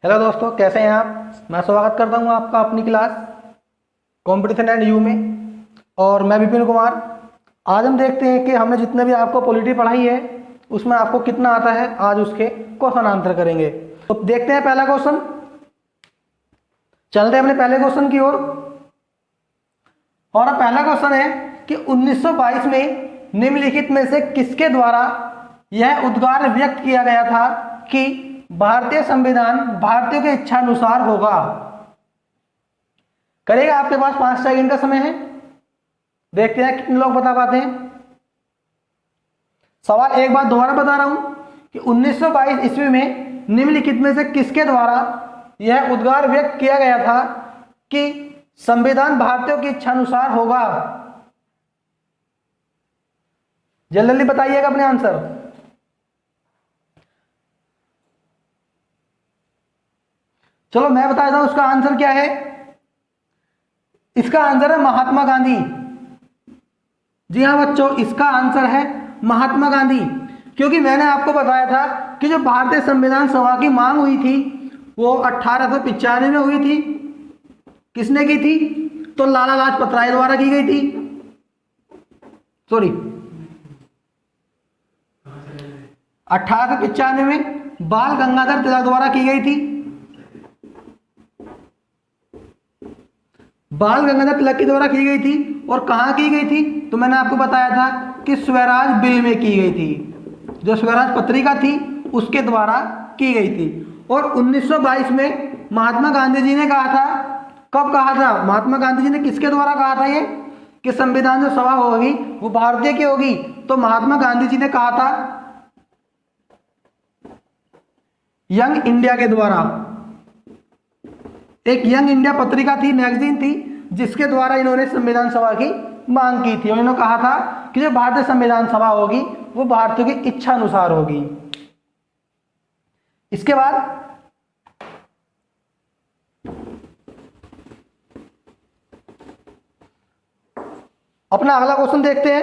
Hello दोस्तों, कैसे हैं आप। मैं स्वागत करता हूं आपका अपनी क्लास कंपटीशन एंड यू में। और मैं विपिन कुमार। आज हम देखते हैं कि हमने जितने भी आपको पॉलिटी पढ़ाई है उसमें आपको कितना आता है। आज उसके क्वेश्चन आंसर करेंगे। तो देखते हैं पहला क्वेश्चन। चलते हैं अपने पहले क्वेश्चन की ओर। और अब पहला क्वेश्चन है कि 1922 में निम्नलिखित में से किसके द्वारा यह उद्गार व्यक्त किया गया था कि भारतीय संविधान भारतीयों के इच्छा अनुसार होगा। करेगा। आपके पास 5 सेकंड का समय है। देखते हैं कितने लोग बता पाते हैं। सवाल एक बार दोबारा बता रहा हूं कि 1922 ईस्वी में निम्नलिखित में से किसके द्वारा यह उद्गार व्यक्त किया गया था कि संविधान भारतीयों की इच्छा अनुसार होगा। जल्दी जल्दी बताइएगा अपने आंसर। चलो मैं बता देता हूं उसका आंसर क्या है। इसका आंसर है महात्मा गांधी। जी हाँ बच्चों, इसका आंसर है महात्मा गांधी। क्योंकि मैंने आपको बताया था कि जो भारतीय संविधान सभा की मांग हुई थी वो 1895 में हुई थी। किसने की थी? तो लाला लाजपत राय द्वारा की गई थी। सॉरी, 1895 में बाल गंगाधर तिलक द्वारा की गई थी। बाल गंगाधर तिलक के द्वारा की गई थी। और कहां की गई थी? तो मैंने आपको बताया था कि स्वराज बिल में की गई थी। जो स्वराज पत्रिका थी उसके द्वारा की गई थी। और 1922 में महात्मा गांधी जी ने कहा था। कब कहा था? महात्मा गांधी जी ने किसके द्वारा कहा था ये कि संविधान जो सभा होगी वो भारतीय की होगी? तो महात्मा गांधी जी ने कहा था यंग इंडिया के द्वारा। एक यंग इंडिया पत्रिका थी, मैगजीन थी, जिसके द्वारा इन्होंने संविधान सभा की मांग की थी। उन्होंने कहा था कि जो भारतीय संविधान सभा होगी वो भारतीयों की इच्छा अनुसार होगी। इसके बाद अपना अगला क्वेश्चन देखते हैं।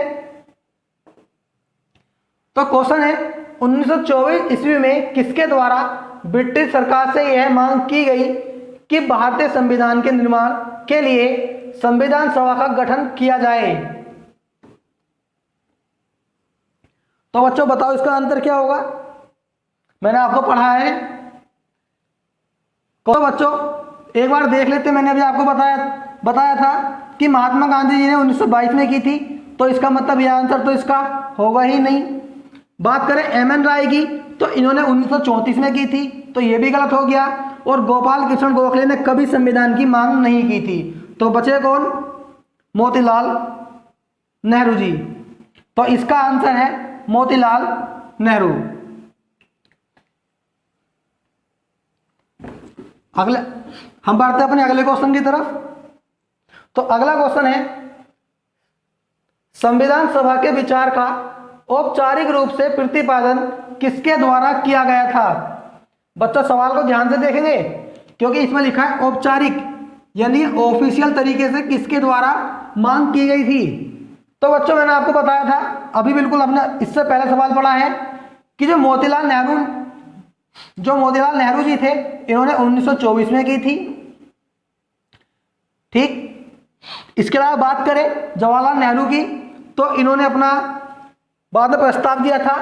तो क्वेश्चन है 1924 ईस्वी में किसके द्वारा ब्रिटिश सरकार से यह मांग की गई कि भारतीय संविधान के निर्माण के लिए संविधान सभा का गठन किया जाए। तो बच्चों बताओ इसका आंसर क्या होगा। मैंने आपको पढ़ा है। तो बच्चों एक बार देख लेते। मैंने अभी आपको बताया था कि महात्मा गांधी जी ने 1922 में की थी। तो इसका मतलब यह आंसर तो इसका होगा ही नहीं। बात करें एम.एन. राय की तो इन्होंने 1934 में की थी। तो यह भी गलत हो गया। और गोपाल कृष्ण गोखले ने कभी संविधान की मांग नहीं की थी। तो बचे कौन? मोतीलाल नेहरू जी। तो इसका आंसर है मोतीलाल नेहरू। अगले हम बढ़ते हैं अपने अगले क्वेश्चन की तरफ। तो अगला क्वेश्चन है संविधान सभा के विचार का औपचारिक रूप से प्रतिपादन किसके द्वारा किया गया था। बच्चों सवाल को ध्यान से देखेंगे क्योंकि इसमें लिखा है औपचारिक, यानी ऑफिशियल तरीके से किसके द्वारा मांग की गई थी। तो बच्चों मैंने आपको बताया था अभी बिल्कुल अपने इससे पहले सवाल पढ़ा है कि जो मोतीलाल नेहरू जी थे इन्होंने 1924 में की थी। ठीक। इसके अलावा बात करें जवाहरलाल नेहरू की तो इन्होंने अपना बाद में प्रस्ताव दिया था।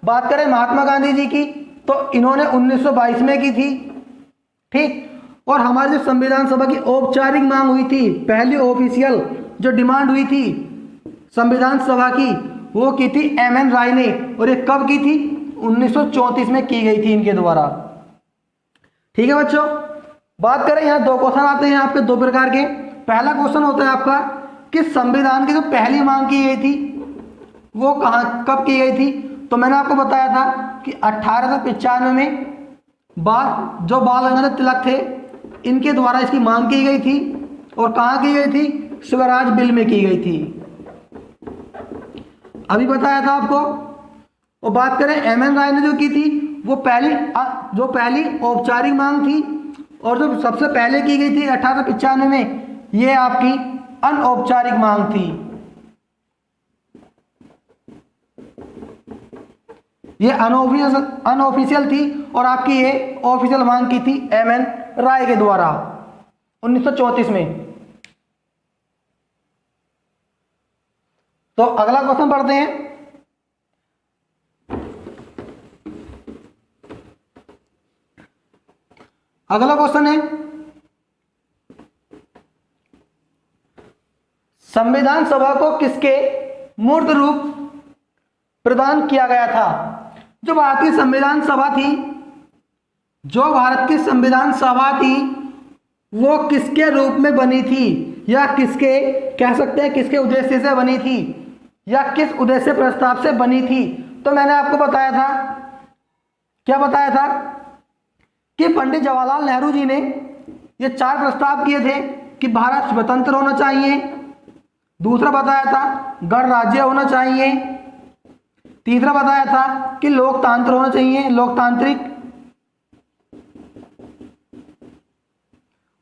बात करें महात्मा गांधी जी की तो इन्होंने 1922 में की थी। ठीक। और हमारी जो संविधान सभा की औपचारिक मांग हुई थी, पहली ऑफिशियल जो डिमांड हुई थी संविधान सभा की, वो की थी एम.एन. राय ने। और ये कब की थी? 1934 में की गई थी इनके द्वारा। ठीक है बच्चों। बात करें यहाँ दो क्वेश्चन आते हैं आपके दो प्रकार के। पहला क्वेश्चन होता है आपका कि संविधान की जो पहली मांग की गई थी वो कब की गई थी। तो मैंने आपको बताया था कि 1895 में जो बाल गंगाधर तिलक थे इनके द्वारा इसकी मांग की गई थी। और कहाँ की गई थी? स्वराज बिल में की गई थी। अभी बताया था आपको। और बात करें एम.एन. राय ने जो की थी वो पहली औपचारिक मांग थी। और जो सबसे पहले की गई थी 1895 में, ये आपकी अनौपचारिक मांग थी। ये अनऑफिशियल थी और आपकी ये ऑफिशियल मांग की थी एमएन राय के द्वारा 1934 में। तो अगला क्वेश्चन पढ़ते हैं। अगला क्वेश्चन है संविधान सभा को किसके मूर्त रूप प्रदान किया गया था? जो भारत की संविधान सभा थी, जो भारत की संविधान सभा थी वो किसके रूप में बनी थी, या किसके कह सकते हैं किसके उद्देश्य से बनी थी, या किस उद्देश्य प्रस्ताव से बनी थी? तो मैंने आपको बताया था, क्या बताया था कि पंडित जवाहरलाल नेहरू जी ने ये 4 प्रस्ताव किए थे कि भारत स्वतंत्र होना चाहिए, दूसरा बताया था गणराज्य होना चाहिए, तीसरा बताया था कि लोकतंत्र होना चाहिए, लोकतांत्रिक,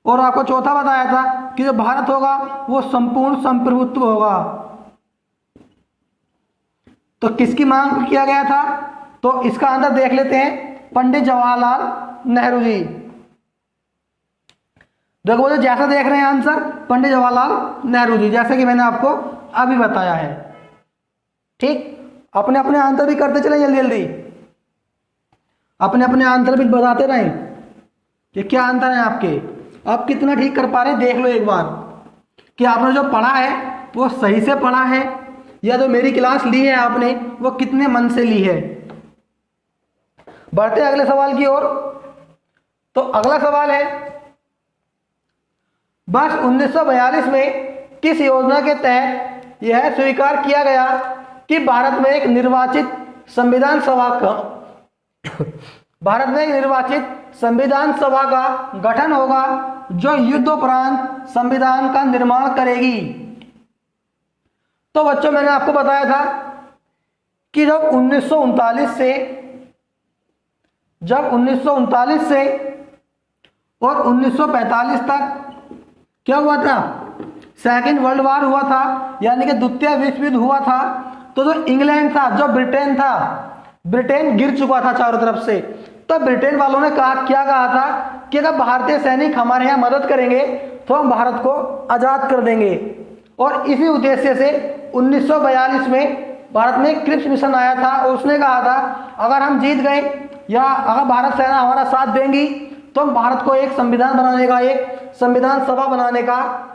और आपको चौथा बताया था कि जो भारत होगा वो संपूर्ण संप्रभुत्व होगा। तो किसकी मांग किया गया था? तो इसका आंसर देख लेते हैं, पंडित जवाहरलाल नेहरू जी। देखो जो जैसा देख रहे हैं आंसर, पंडित जवाहरलाल नेहरू जी, जैसे कि मैंने आपको अभी बताया है। ठीक, अपने अपने आंसर भी करते चले जल्दी जल्दी, अपने अपने आंसर भी बताते रहें कि क्या आंसर है आपके। आप कितना ठीक कर पा रहे हैं देख लो एक बार कि आपने जो पढ़ा है वो सही से पढ़ा है, या जो मेरी क्लास ली है आपने वो कितने मन से ली है। बढ़ते अगले सवाल की ओर। तो अगला सवाल है, वर्ष 1942 में किस योजना के तहत यह स्वीकार किया गया कि भारत में एक निर्वाचित संविधान सभा का गठन होगा जो युद्धोपरांत संविधान का निर्माण करेगी? तो बच्चों मैंने आपको बताया था कि जब 1939 से और 1945 तक क्या हुआ था, सेकेंड वर्ल्ड वॉर हुआ था, यानी कि द्वितीय विश्व युद्ध हुआ था। तो जो इंग्लैंड था, जो ब्रिटेन था, ब्रिटेन गिर चुका था चारों तरफ से। तो ब्रिटेन वालों ने क्या कहा था कि अगर भारतीय सैनिक हमारे यहाँ मदद करेंगे तो हम भारत को आज़ाद कर देंगे। और इसी उद्देश्य से 1942 में भारत में क्रिप्स मिशन आया था और उसने कहा था अगर हम जीत गए या अगर भारत सेना हमारा साथ देंगी तो हम भारत को एक संविधान बनाने का, एक संविधान सभा बनाने का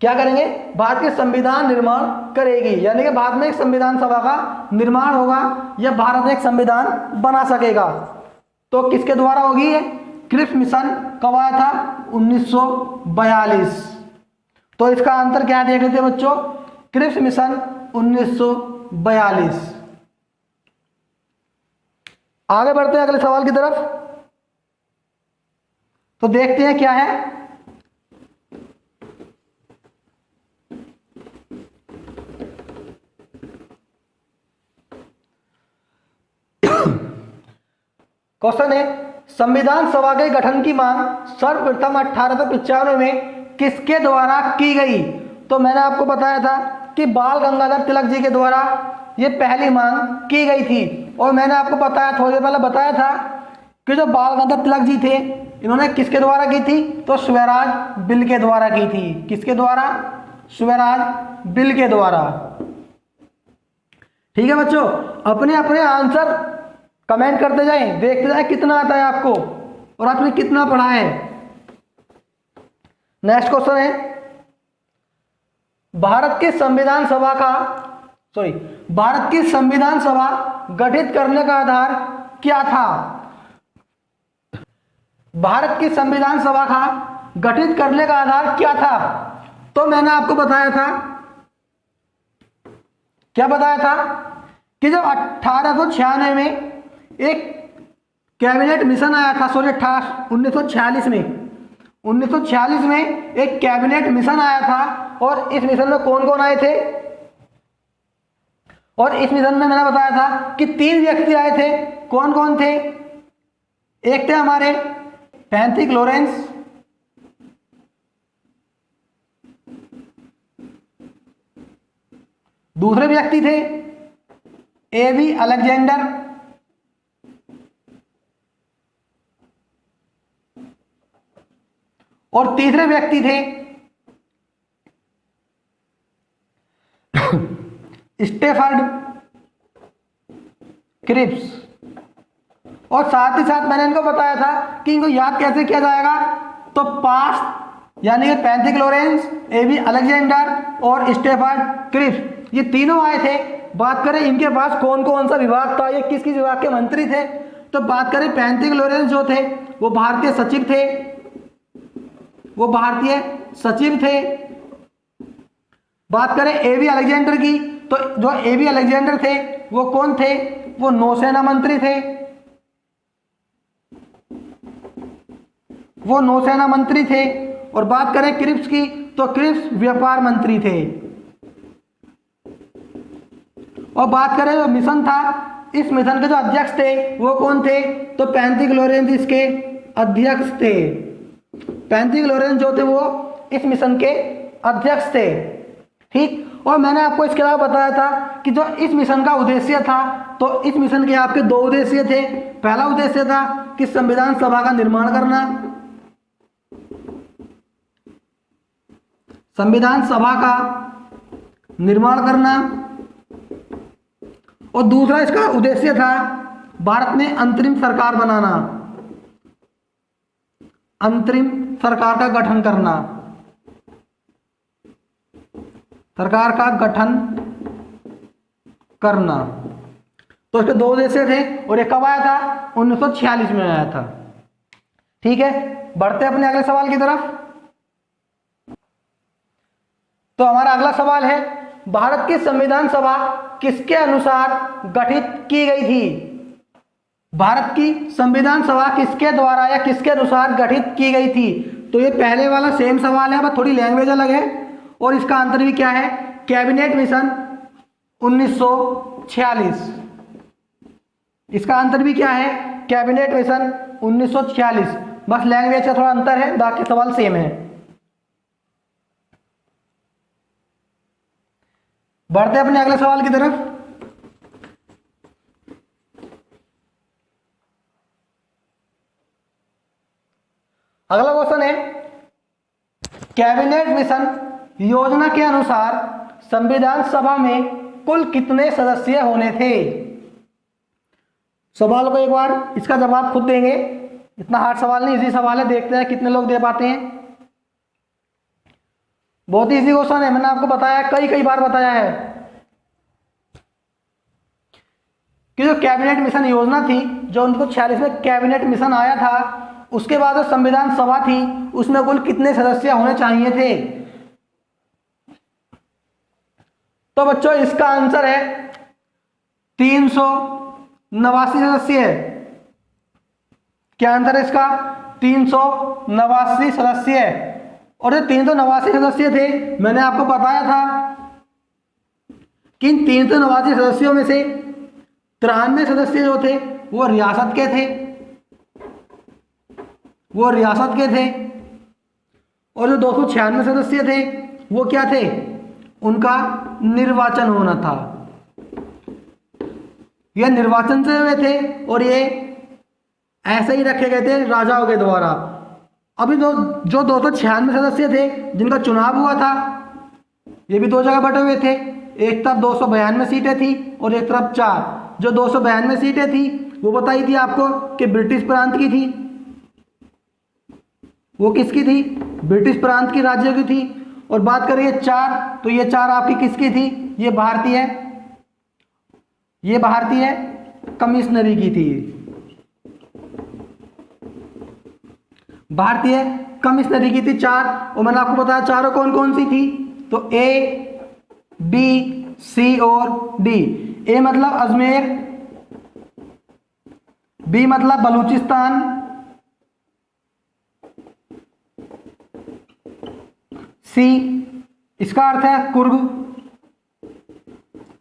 क्या करेंगे, भारत के संविधान निर्माण करेगी। यानी कि भारत में एक संविधान सभा का निर्माण होगा या भारत एक संविधान बना सकेगा। तो किसके द्वारा होगी ये? क्रिप्स मिशन कब आया था? 1942। तो इसका आंसर क्या देख लेते हैं बच्चों, क्रिप्स मिशन 1942। आगे बढ़ते हैं अगले सवाल की तरफ। तो देखते हैं क्या है। क्वेश्चन है, संविधान सभा के गठन की मांग सर्वप्रथम 1895 में किसके द्वारा की गई? तो मैंने आपको बताया था कि बाल गंगाधर तिलक जी के द्वारा ये पहली मांग की गई थी। और मैंने आपको बताया, थोड़ी देर पहले बताया था कि जो बाल गंगाधर तिलक जी थे इन्होंने किसके द्वारा की थी? तो स्वराज बिल के द्वारा की थी। किसके द्वारा? स्वराज बिल के द्वारा। ठीक है बच्चों, अपने अपने आंसर कमेंट करते जाएं, देखते जाएं कितना आता है आपको और आपने कितना पढ़ा है। नेक्स्ट क्वेश्चन है, भारत की संविधान सभा गठित करने का आधार क्या था? भारत की संविधान सभा का गठित करने का आधार क्या था? तो मैंने आपको बताया था, क्या बताया था कि जब 1896 में एक कैबिनेट मिशन आया था, 1946 में एक कैबिनेट मिशन आया था। और इस मिशन में कौन कौन आए थे? और इस मिशन में मैंने बताया था कि 3 व्यक्ति आए थे। कौन कौन थे? एक थे हमारे पैंथिक लॉरेंस, दूसरे व्यक्ति थे एबी अलेक्जेंडर, और तीसरे व्यक्ति थे स्टेफर्ड क्रिप्स। और साथ ही साथ मैंने इनको बताया था कि इनको याद कैसे किया जाएगा, तो पास्ट यानी कि पैंथिक लॉरेंस, एबी अलेक्जेंडर और स्टेफर्ड क्रिप्स, ये तीनों आए थे। बात करें इनके पास कौन कौन सा विभाग था, ये किस किस विभाग के मंत्री थे, तो बात करें पैंथिक लॉरेंस जो थे वो भारतीय सचिव थे, वो भारतीय सचिव थे। बात करें एबी अलेक्जेंडर की, तो जो एबी अलेक्जेंडर थे वो कौन थे, वो नौसेना मंत्री थे, वो नौसेना मंत्री थे। और बात करें क्रिप्स की, तो क्रिप्स व्यापार मंत्री थे। और बात करें जो मिशन था, इस मिशन के जो अध्यक्ष थे वो कौन थे, तो पैंथिक लॉरेंस इसके अध्यक्ष थे। पैंथिक लॉरेंस जो थे वो इस मिशन के अध्यक्ष थे। ठीक, और मैंने आपको इसके अलावा बताया था कि जो इस मिशन का उद्देश्य था, तो इस मिशन के आपके दो उद्देश्य थे। पहला उद्देश्य था कि संविधान सभा का निर्माण करना, संविधान सभा का निर्माण करना, और दूसरा इसका उद्देश्य था भारत में अंतरिम सरकार बनाना, अंतरिम सरकार का गठन करना, सरकार का गठन करना। तो इसके दो उद्देश्य थे, और एक कब आया था, 1946 में आया था। ठीक है, बढ़ते हैं अपने अगले सवाल की तरफ। तो हमारा अगला सवाल है, भारत की संविधान सभा किसके अनुसार गठित की गई थी? भारत की संविधान सभा किसके द्वारा या किसके अनुसार गठित की गई थी? तो ये पहले वाला सेम सवाल है, बस थोड़ी लैंग्वेज अलग है, और इसका आंसर भी क्या है, कैबिनेट मिशन 1946। इसका आंसर भी क्या है, कैबिनेट मिशन 1946। बस लैंग्वेज का थोड़ा अंतर है, बाकी सवाल सेम है। बढ़ते अपने अगले सवाल की तरफ। अगला क्वेश्चन है, कैबिनेट मिशन योजना के अनुसार संविधान सभा में कुल कितने सदस्य होने थे? सवाल को एक बार इसका जवाब खुद देंगे, इतना हार्ड सवाल नहीं, इजी सवाल है, देखते हैं कितने लोग दे पाते हैं। बहुत ही इजी क्वेश्चन है, मैंने आपको बताया, कई बार बताया है कि जो कैबिनेट मिशन योजना थी, जो 1946 में कैबिनेट मिशन आया था, उसके बाद जो संविधान सभा थी उसमें कुल कितने सदस्य होने चाहिए थे? तो बच्चों इसका आंसर है 389 सदस्य। क्या आंसर है इसका? 389 सदस्य। और ये 389 सदस्य थे, मैंने आपको बताया था कि इन 389 सदस्यों में से 93 सदस्य जो थे वो रियासत के थे, वो रियासत के थे। और जो 296 सदस्य थे वो क्या थे, उनका निर्वाचन होना था, ये निर्वाचन से हुए थे, और ये ऐसे ही रखे गए थे राजाओं के द्वारा। अभी जो 296 सदस्य थे जिनका चुनाव हुआ था, ये भी दो जगह बटे हुए थे, एक तरफ 292 सीटें थी और एक तरफ 4। जो 292 सीटें थी वो बताई थी आपको कि ब्रिटिश प्रांत की थी, वो किसकी थी, ब्रिटिश प्रांत की राज्य की थी। और बात करें 4, तो ये 4 आपकी किसकी थी, ये भारतीय कमिश्नरी की थी, भारतीय कमिश्नरी की थी 4। और मैंने आपको बताया चारों कौन कौन सी थी, तो ए, बी, सी और डी। ए मतलब अजमेर, बी मतलब बलूचिस्तान, सी इसका अर्थ है कुर्ग,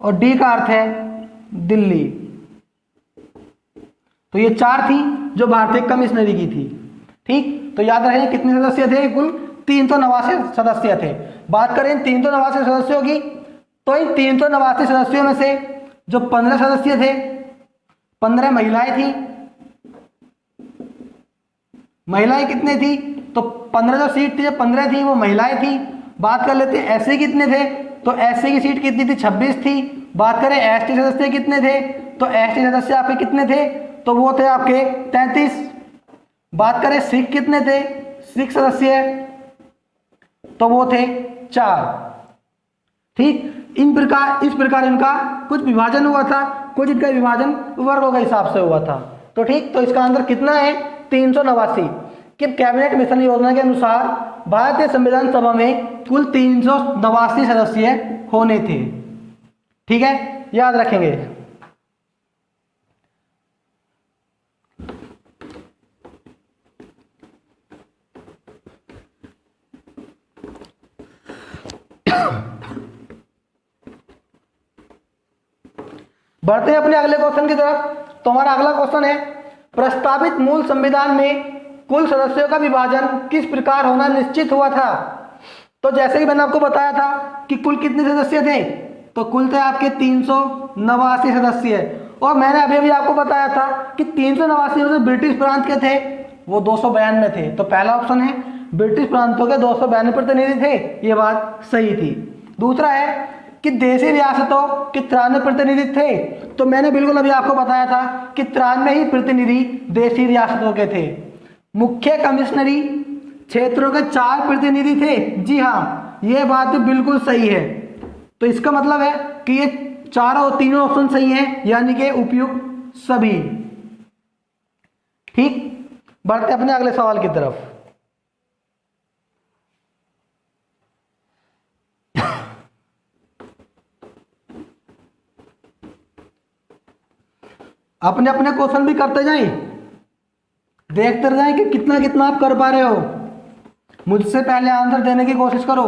और डी का अर्थ है दिल्ली। तो ये 4 थी जो भारतीय कमिश्नरी की थी। ठीक, तो याद रहे कितने सदस्य थे, कुल 389 सदस्य थे। बात करें 389 सदस्यों की, तो इन 389 सदस्यों में से जो 15 सदस्य थे 15 महिलाएं थी। महिलाएं कितने थी? तो 15 जो सीट थी जो 15 थी वो महिलाएं थी। बात कर लेते हैं एससी कितने थे, तो एससी की सीट कितनी थी? 26 थी। बात करें एसटी सदस्य कितने थे, तो एसटी सदस्य आपके कितने थे? तो वो थे आपके 33। बात करें सिख कितने थे? सिख सदस्य तो वो थे 4। ठीक, इस प्रकार इनका कुछ विभाजन हुआ था, कुछ इनका विभाजन वर्गों के हिसाब से हुआ था। तो ठीक, तो इसका आंसर कितना है? 389 कि कैबिनेट मिशन योजना के अनुसार भारतीय संविधान सभा में कुल 389 सदस्य होने थे। ठीक है, याद रखेंगे। बढ़ते हैं अपने अगले क्वेश्चन की तरफ। तो हमारा अगला क्वेश्चन है, प्रस्तावित मूल संविधान में कुल सदस्यों का विभाजन किस प्रकार होना निश्चित हुआ था? तो जैसे कि मैंने आपको बताया था कि कुल कितने सदस्य थे, तो कुल थे आपके 389 सदस्य। और मैंने अभी अभी आपको बताया था कि 389 में से ब्रिटिश प्रांत के थे वो 292 थे। तो पहला ऑप्शन है ब्रिटिश प्रांतों के 292 प्रतिनिधि थे, ये बात सही थी। दूसरा है कि देशी रियासतों के 93 प्रतिनिधि थे, तो मैंने बिल्कुल अभी आपको बताया था कि 93 ही प्रतिनिधि देशी रियासतों के थे। मुख्य कमिश्नरी क्षेत्रों के 4 प्रतिनिधि थे, जी हाँ, यह बात भी बिल्कुल सही है। तो इसका मतलब है कि ये तीनों ऑप्शन सही हैं, यानी कि उपयुक्त सभी। ठीक, बढ़ते अपने अगले सवाल की तरफ। अपने अपने क्वेश्चन भी करते जाएं, देखते जाएं कि कितना कितना आप कर पा रहे हो। मुझसे पहले आंसर देने की कोशिश करो,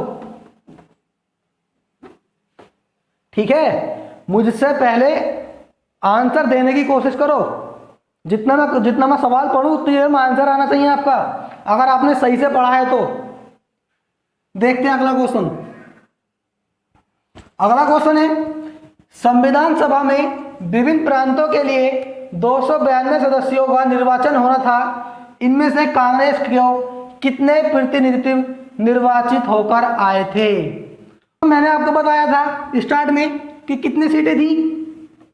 ठीक है? मुझसे पहले आंसर देने की कोशिश करो। जितना मैं सवाल पढ़ूं उतनी देर में आंसर आना चाहिए आपका, अगर आपने सही से पढ़ा है तो। देखते हैं अगला क्वेश्चन। अगला क्वेश्चन है, संविधान सभा में विभिन्न प्रांतों के लिए 292 सदस्यों का निर्वाचन होना था। इनमें से कांग्रेस को कितने प्रतिनिधित्व निर्वाचित होकर आए थे? तो मैंने आपको बताया था स्टार्ट में कि कितनी सीटें थी,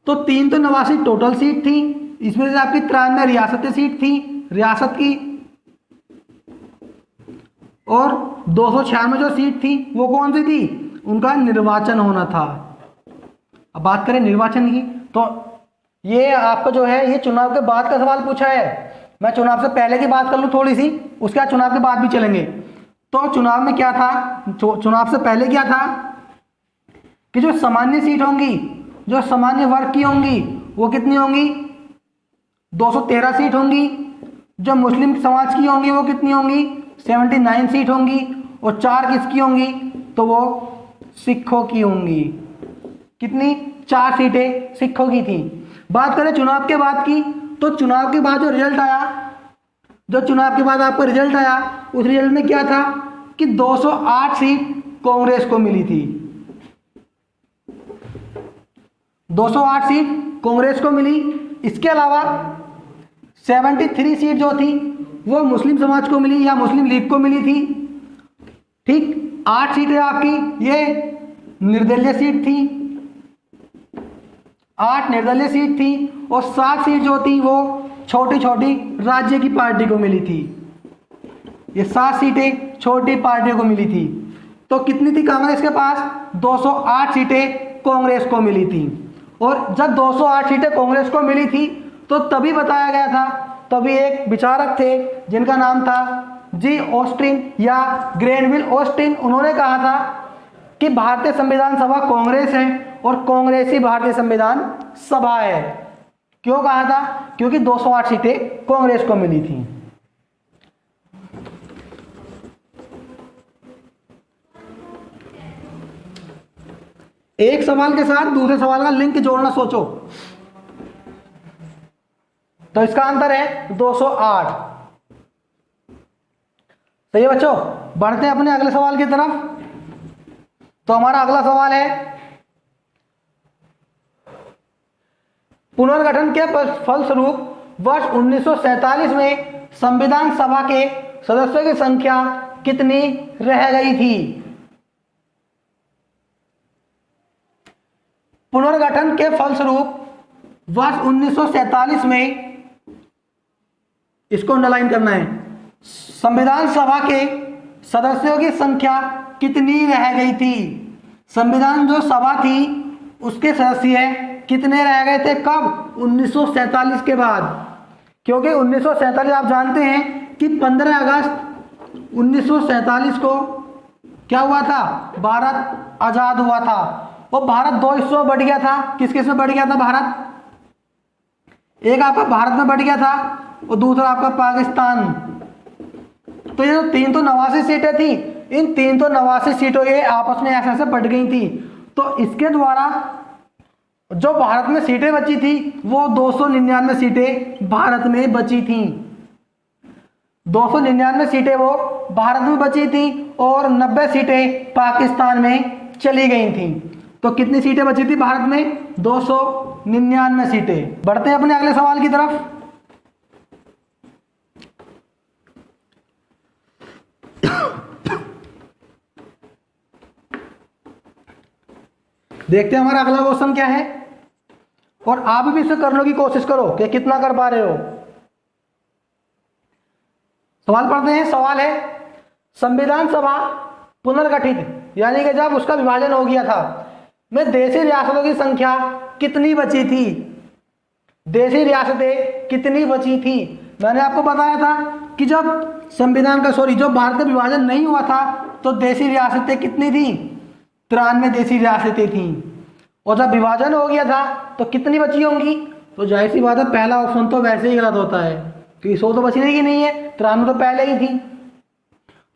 तो 389 टोटल सीट थी। इसमें से आपकी 93 रियासती सीट थी, रियासत की, और 296 जो सीट थी वो कौन सी थी? उनका निर्वाचन होना था। अब बात करें निर्वाचन की, तो ये आपका जो है ये चुनाव के बाद का सवाल पूछा है। मैं चुनाव से पहले की बात कर लूँ थोड़ी सी, उसके बाद चुनाव के बाद भी चलेंगे। तो चुनाव में क्या था, चुनाव से पहले क्या था कि जो सामान्य सीट होंगी, जो सामान्य वर्ग की होंगी, वो कितनी होंगी? 213 सीट होंगी। जो मुस्लिम समाज की होंगी वो कितनी होंगी? 79 सीट होंगी। और 4 किसकी होंगी? तो वो सिखों की होंगी। कितनी? 4 सीटें सिखों की थी। बात करें चुनाव के बाद की, तो चुनाव के बाद जो रिजल्ट आया, जो चुनाव के बाद आपका रिजल्ट आया, उस रिजल्ट में क्या था कि 208 सीट कांग्रेस को मिली थी। 208 सीट कांग्रेस को मिली। इसके अलावा 73 सीट जो थी वो मुस्लिम समाज को मिली या मुस्लिम लीग को मिली थी। ठीक, 8 सीटें आपकी ये निर्दलीय सीट थी, 8 निर्दलीय सीट थी, और 7 सीट जो थी वो छोटी छोटी राज्य की पार्टी को मिली थी। ये 7 सीटें छोटी पार्टियों को मिली थी। तो कितनी थी कांग्रेस के पास? 208 सीटें कांग्रेस को मिली थी। और जब 208 सीटें कांग्रेस को मिली थी तो तभी बताया गया था, तभी एक विचारक थे जिनका नाम था जी ऑस्टिन या ग्रेनविल ऑस्टिन। उन्होंने कहा था कि भारतीय संविधान सभा कांग्रेस है और कांग्रेस ही भारतीय संविधान सभा है। क्यों कहा था? क्योंकि 208 सीटें कांग्रेस को मिली थी। एक सवाल के साथ दूसरे सवाल का लिंक जोड़ना सोचो। तो इसका आंसर है 208। सही है बच्चों, बढ़ते हैं अपने अगले सवाल की तरफ। तो हमारा अगला सवाल है, पुनर्गठन के फलस्वरूप वर्ष 1947 में संविधान सभा के सदस्यों की संख्या कितनी रह गई थी? पुनर्गठन के फलस्वरूप वर्ष 1947 में, इसको अंडरलाइन करना है, संविधान सभा के सदस्यों की संख्या कितनी रह गई थी? संविधान जो सभा थी उसके सदस्य कितने रह गए थे? कब? 1947 के बाद। क्योंकि 1947 आप जानते हैं कि 15 अगस्त 1947 को क्या हुआ था? भारत आजाद हुआ था। वो भारत दो हिस्सों में बढ़ गया था। किस किस में बढ़ गया था भारत? एक आपका भारत में बढ़ गया था और दूसरा आपका पाकिस्तान। तो ये जो 389 सीटें थी, इन 389 सीटों ये आपस में ऐसे ऐसे बढ़ गई थी। तो इसके द्वारा जो भारत में सीटें बची थी वो 299 सीटें भारत में बची थी। 299 सीटें वो भारत में बची थी और 90 सीटें पाकिस्तान में चली गई थी। तो कितनी सीटें बची थी भारत में? 299 सीटें। बढ़ते हैं अपने अगले सवाल की तरफ। देखते हैं हमारा अगला क्वेश्चन क्या है, और आप भी इसे करने की कोशिश करो कि कितना कर पा रहे हो। सवाल पढ़ते हैं। सवाल है, संविधान सभा पुनर्गठित यानी कि जब उसका विभाजन हो गया था में देशी रियासतों की संख्या कितनी बची थी? देशी रियासतें कितनी बची थी? मैंने आपको बताया था कि जब जब भारत का विभाजन नहीं हुआ था तो देशी रियासतें कितनी थी? 93 देशी रियासतें थी। और जब विभाजन हो गया था तो कितनी बची होंगी? तो जाहिर सी बात है पहला ऑप्शन तो वैसे ही गलत होता है कि 100 तो बचने की नहीं है, 93 तो पहले ही थी।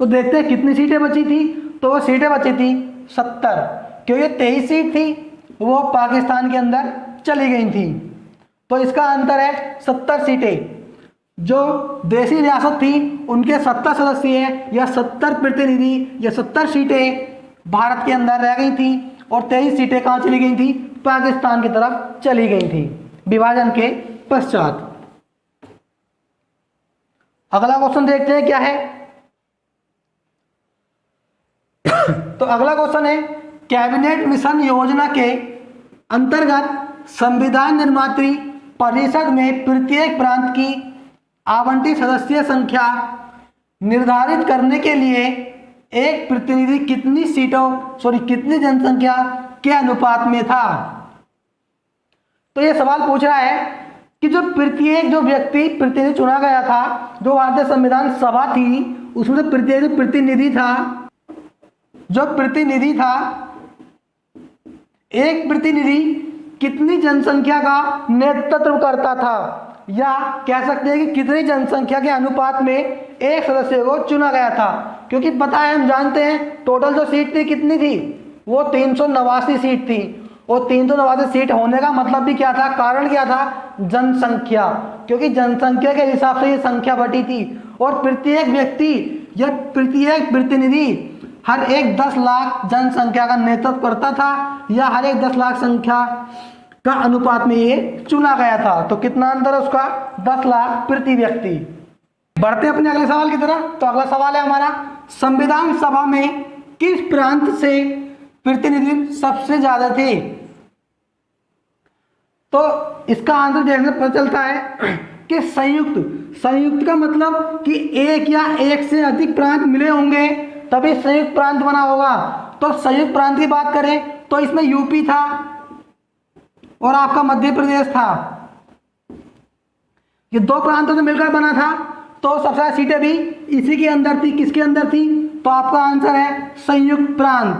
तो देखते हैं कितनी सीटें बची थी। तो वो सीटें बची थी 70, क्योंकि 23 सीट थी वो पाकिस्तान के अंदर चली गई थी। तो इसका अंतर है 70 सीटें। जो देशी रियासत थी उनके 70 सदस्य हैं या 70 प्रतिनिधि या 70 सीटें भारत के अंदर रह गई थी और 23 सीटें कहाँ चली गई थी? पाकिस्तान की तरफ चली गई थी विभाजन के पश्चात। अगला क्वेश्चन देखते हैं क्या है। तो अगला क्वेश्चन है, कैबिनेट मिशन योजना के अंतर्गत संविधान निर्मात्री परिषद में प्रत्येक प्रांत की आवंटित सदस्य संख्या निर्धारित करने के लिए एक प्रतिनिधि कितनी जनसंख्या के अनुपात में था? तो यह सवाल पूछ रहा है कि जो व्यक्ति प्रतिनिधि चुना गया था, जो भारतीय संविधान सभा थी उसमें से प्रत्येक प्रतिनिधि था, एक प्रतिनिधि कितनी जनसंख्या का नेतृत्व करता था, या कह सकते हैं कि कितनी जनसंख्या के अनुपात में एक सदस्य को चुना गया था। क्योंकि पता है, हम जानते हैं टोटल जो सीट थी कितनी थी? वो 389 सीट थी। और 389 सीट होने का मतलब भी क्या था? कारण क्या था? जनसंख्या। क्योंकि जनसंख्या के हिसाब से ये संख्या बटी थी। और प्रत्येक व्यक्ति या प्रत्येक प्रतिनिधि हर एक 10 लाख जनसंख्या का नेतृत्व करता था, या हर एक 10 लाख संख्या का अनुपात में ये चुना गया था। तो कितना अंतर है उसका? 10 लाख प्रति व्यक्ति। बढ़ते हैं अपने अगले सवाल की तरफ। तो अगला सवाल है हमारा, संविधान सभा में किस प्रांत से प्रतिनिधि सबसे ज्यादा थे? तो इसका आंसर देखने पर चलता है कि संयुक्त का मतलब कि एक या एक से अधिक प्रांत मिले होंगे तभी संयुक्त प्रांत बना होगा। तो संयुक्त प्रांत की बात करें तो इसमें यूपी था और आपका मध्य प्रदेश था। ये दो प्रांतों से मिलकर बना था। तो सबसे ज्यादा सीटें भी इसी के अंदर थी। किसके अंदर थी? तो आपका आंसर है संयुक्त प्रांत।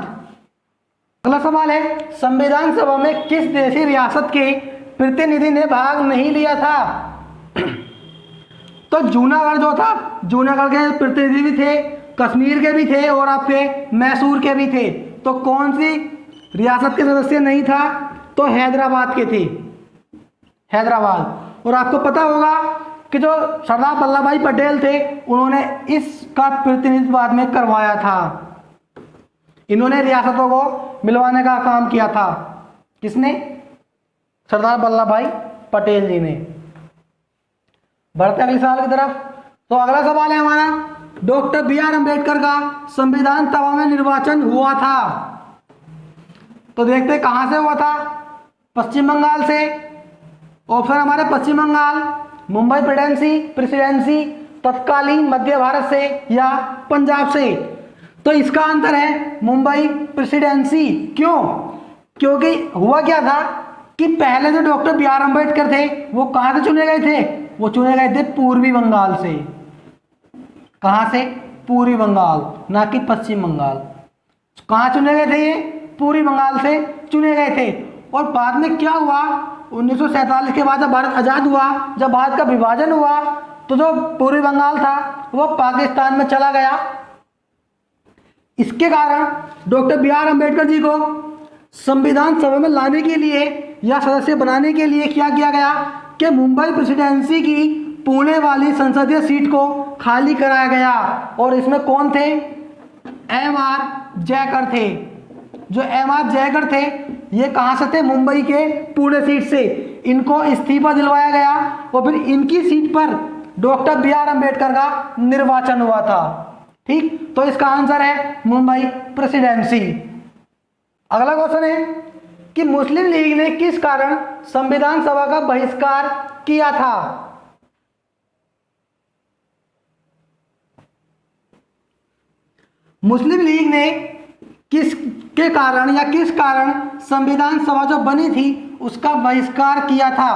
अगला सवाल है, संविधान सभा में किस देशी रियासत के प्रतिनिधि ने भाग नहीं लिया था? तो जूनागढ़ जो था, जूनागढ़ के प्रतिनिधि भी थे, कश्मीर के भी थे और आपके मैसूर के भी थे। तो कौन सी रियासत के सदस्य नहीं था? तो हैदराबाद के थे, हैदराबाद। और आपको पता होगा कि जो सरदार वल्लभ भाई पटेल थे उन्होंने इसका प्रतिनिधित्व बाद में करवाया था। इन्होंने रियासतों को मिलवाने का काम किया था। किसने? सरदार वल्लभ भाई पटेल जी ने। बढ़ते अगले सवाल की तरफ। तो अगला सवाल है हमारा, डॉक्टर बी आर अम्बेडकर का संविधान सभा में निर्वाचन हुआ था। तो देखते हैं कहां से हुआ था। पश्चिम बंगाल से। ऑप्शन हमारे पश्चिम बंगाल, मुंबई प्रेसिडेंसी, तत्कालीन मध्य भारत से या पंजाब से। तो इसका आंसर है मुंबई प्रेसिडेंसी। क्यों? क्योंकि हुआ क्या था कि पहले जो डॉक्टर बी आर अम्बेडकर थे वो कहां से चुने गए थे? वो चुने गए थे पूर्वी बंगाल से। कहां से? पूर्वी बंगाल, ना कि पश्चिम बंगाल। कहां चुने गए थे? ये पूर्वी बंगाल से चुने गए थे। और बाद में क्या हुआ, 1947 के बाद जब भारत आजाद हुआ, जब भारत का विभाजन हुआ, तो जो पूर्वी बंगाल था वो पाकिस्तान में चला गया। इसके कारण doctor B R Ambedkar ji को संविधान सभा में लाने के लिए या सदस्य बनाने के लिए क्या किया गया कि मुंबई प्रेसिडेंसी की पुणे वाली संसदीय सीट को खाली कराया गया। और इसमें कौन थे? एम आर जयकर थे। जो एम आर जयकर थे ये कहां से थे? मुंबई के पुणे सीट से। इनको इस्तीफा दिलवाया गया और फिर इनकी सीट पर डॉक्टर बी आर अम्बेडकर का निर्वाचन हुआ था। ठीक, तो इसका आंसर है मुंबई प्रेसिडेंसी। अगला क्वेश्चन है कि मुस्लिम लीग ने किस कारण संविधान सभा का बहिष्कार किया था? मुस्लिम लीग ने किस कारण संविधान सभा जो बनी थी उसका बहिष्कार किया था?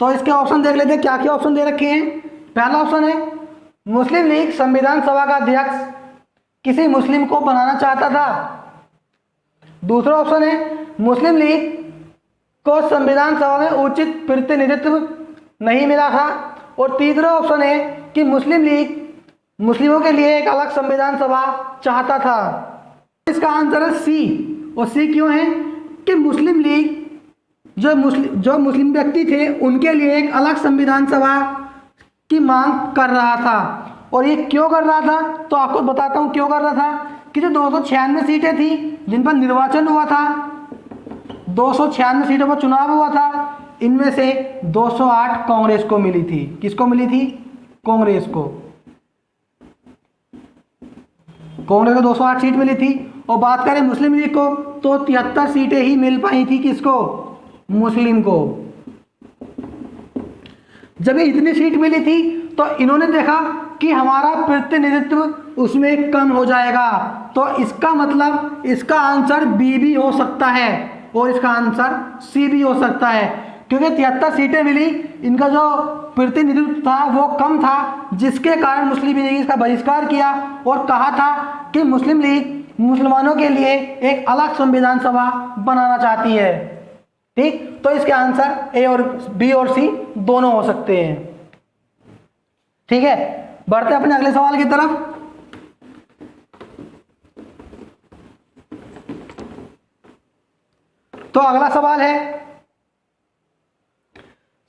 तो इसके ऑप्शन देख लेते हैं, क्या क्या ऑप्शन दे रखे हैं। पहला ऑप्शन है मुस्लिम लीग संविधान सभा का अध्यक्ष किसी मुस्लिम को बनाना चाहता था। दूसरा ऑप्शन है मुस्लिम लीग को संविधान सभा में उचित प्रतिनिधित्व नहीं मिला था। और तीसरा ऑप्शन है कि मुस्लिम लीग मुस्लिमों के लिए एक अलग संविधान सभा चाहता था। इसका आंसर है सी। और सी क्यों है कि मुस्लिम लीग जो मुस्लिम व्यक्ति थे उनके लिए एक अलग संविधान सभा की मांग कर रहा था। और ये क्यों कर रहा था, तो आपको बताता हूं क्यों कर रहा था। कि जो 296 सीटें थी जिन पर निर्वाचन हुआ था, 296 सीटों पर चुनाव हुआ था, इनमें से 208 कांग्रेस को मिली थी। किसको मिली थी? कांग्रेस को। कांग्रेस को 208 सीट मिली थी। और बात करें मुस्लिम लीग को तो 73 सीटें ही मिल पाई थी। किसको? मुस्लिम को। जब इतनी सीट मिली थी तो इन्होंने देखा कि हमारा प्रतिनिधित्व उसमें कम हो जाएगा। तो इसका मतलब इसका आंसर बी भी हो सकता है और इसका आंसर सी भी हो सकता है। क्योंकि 73 सीटें मिली, इनका जो प्रतिनिधित्व था वो कम था, जिसके कारण मुस्लिम लीग इसका बहिष्कार किया और कहा था कि मुस्लिम लीग मुसलमानों के लिए एक अलग संविधान सभा बनाना चाहती है। ठीक, तो इसके आंसर ए और बी और सी दोनों हो सकते हैं। ठीक है, बढ़ते अपने अगले सवाल की तरफ। तो अगला सवाल है,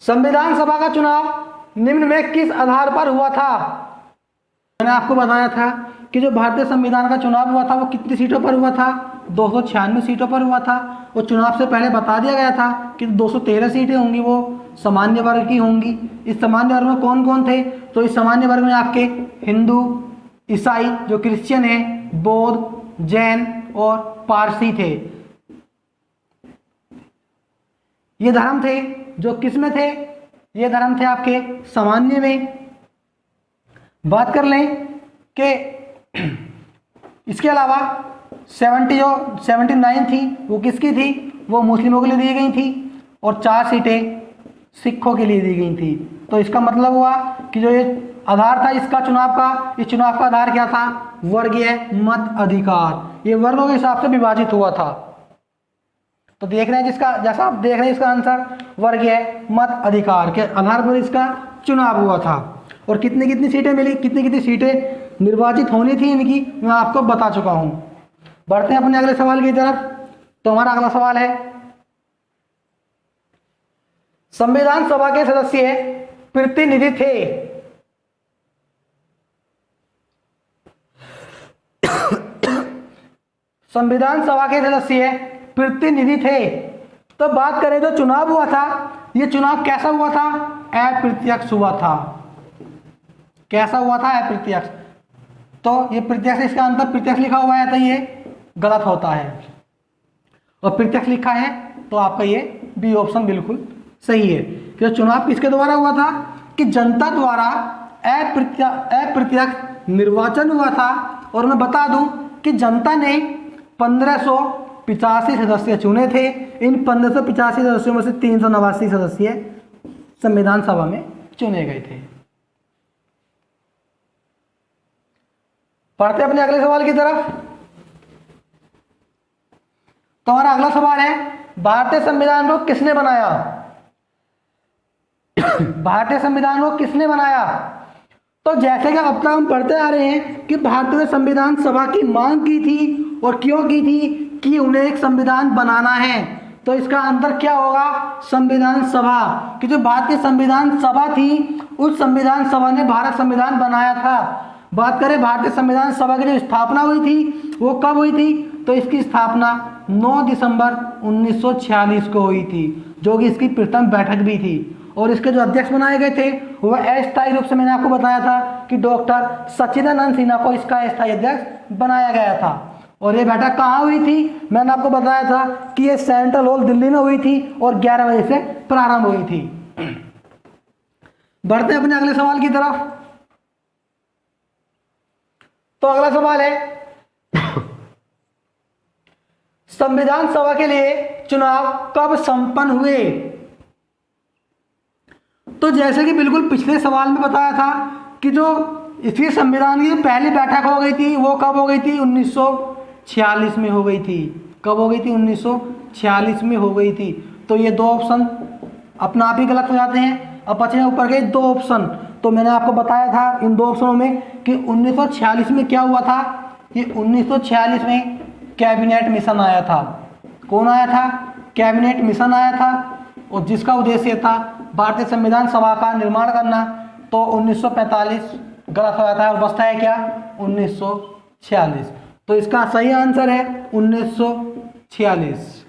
संविधान सभा का चुनाव निम्न में किस आधार पर हुआ था? मैंने आपको बताया था कि जो भारतीय संविधान का चुनाव हुआ था वो कितनी सीटों पर हुआ था? 296 सीटों पर हुआ था। और चुनाव से पहले बता दिया गया था कि 213 सीटें होंगी वो सामान्य वर्ग की होंगी। इस सामान्य वर्ग में कौन कौन थे? तो इस सामान्य वर्ग में आपके हिंदू, ईसाई जो क्रिश्चियन है, बौद्ध, जैन और पारसी थे। ये धर्म थे जो किस में थे? ये धर्म थे आपके सामान्य में। बात कर लें कि इसके अलावा 79 थी वो किसकी थी? वो मुस्लिमों के लिए दी गई थी। और 4 सीटें सिखों के लिए दी गई थी। तो इसका मतलब हुआ कि जो ये आधार था इसका चुनाव का, इस चुनाव का आधार क्या था? वर्गीय मत अधिकार। ये वर्गों के हिसाब से विभाजित हुआ था। तो देख रहे हैं जिसका, जैसा आप देख रहे हैं इसका आंसर वर्गीय मत अधिकार के आधार पर इसका चुनाव हुआ था। और कितनी कितनी सीटें मिली, कितनी कितनी सीटें निर्वाचित होनी थी इनकी, मैं आपको बता चुका हूं। बढ़ते हैं अपने अगले सवाल की तरफ। तो हमारा अगला सवाल है, संविधान सभा के सदस्य प्रतिनिधि थे संविधान सभा के सदस्य प्रतिनिधि थे। तो बात करें जो चुनाव हुआ था ये चुनाव कैसा हुआ था? अप्रत्यक्ष हुआ था। कैसा हुआ था? अप्रत्यक्ष। तो ये प्रत्यक्ष, इसका अंतर प्रत्यक्ष लिखा हुआ है तो ये गलत होता है, और प्रत्यक्ष लिखा है तो आपका ये बी ऑप्शन बिल्कुल सही है। कि चुनाव किसके द्वारा हुआ था? कि जनता द्वारा अप्रत्यक्ष निर्वाचन हुआ था। और मैं बता दूं कि जनता ने 1585 सदस्य चुने थे। इन 1585 सदस्यों में से 389 सदस्य संविधान सभा में चुने गए थे। पढ़ते अपने अगले सवाल की तरफ। तो हमारा अगला सवाल है, भारतीय संविधान को किसने बनाया? भारतीय संविधान को किसने बनाया? तो जैसे कि अब तक हम पढ़ते आ रहे हैं कि भारतीय संविधान सभा की मांग की थी, और क्यों की थी? कि उन्हें एक संविधान बनाना है। तो इसका अंतर क्या होगा? संविधान सभा। कि जो भारतीय संविधान सभा थी, उस संविधान सभा ने भारत संविधान बनाया था। बात करें भारतीय संविधान सभा की जो स्थापना हुई थी, वो कब हुई थी? तो इसकी स्थापना 9 दिसंबर 1946 को हुई थी, जो कि इसकी प्रथम बैठक भी थी। और इसके जो अध्यक्ष बनाए गए थे वह अस्थायी रूप से, मैंने आपको बताया था कि डॉक्टर सच्चिदानंद सिन्हा को इसका अस्थायी अध्यक्ष बनाया गया था। और ये बैठक कहाँ हुई थी? मैंने आपको बताया था कि ये सेंट्रल हॉल दिल्ली में हुई थी और 11 बजे से प्रारंभ हुई थी। बढ़ते हैं अपने अगले सवाल की तरफ। तो अगला सवाल है, संविधान सभा के लिए चुनाव कब संपन्न हुए? तो जैसे कि बिल्कुल पिछले सवाल में बताया था कि जो इसकी संविधान की पहली बैठक हो गई थी वो कब हो गई थी? 1946 में हो गई थी। कब हो गई थी? 1946 में हो गई थी। तो ये दो ऑप्शन अपना आप ही गलत हो जाते हैं। अब बचे ऊपर के दो ऑप्शन। तो मैंने आपको बताया था इन दो ऑप्शनों में कि 1946 में क्या हुआ था? कि 1946 में कैबिनेट मिशन आया था। कौन आया था? कैबिनेट मिशन आया था, और जिसका उद्देश्य था भारतीय संविधान सभा का निर्माण करना। तो 1945 गलत हो जाता है और बचता है क्या? 1946। तो इसका सही आंसर है 1946।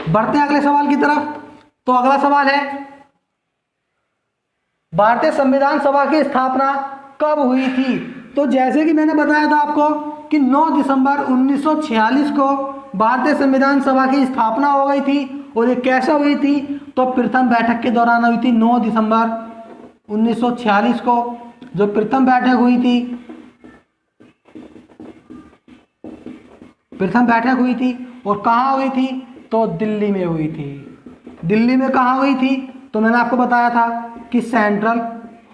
बढ़ते हैं अगले सवाल की तरफ। तो अगला सवाल है, भारतीय संविधान सभा की स्थापना कब हुई थी? तो जैसे कि मैंने बताया था आपको कि 9 दिसंबर 1946 को भारतीय संविधान सभा की स्थापना हो गई थी। और ये कैसे हुई थी? तो प्रथम बैठक के दौरान हुई थी। 9 दिसंबर 1946 को जो प्रथम बैठक हुई थी, प्रथम बैठक हुई थी। और कहाँ हुई थी? तो दिल्ली में हुई थी। दिल्ली में कहाँ हुई थी? तो मैंने आपको बताया था कि सेंट्रल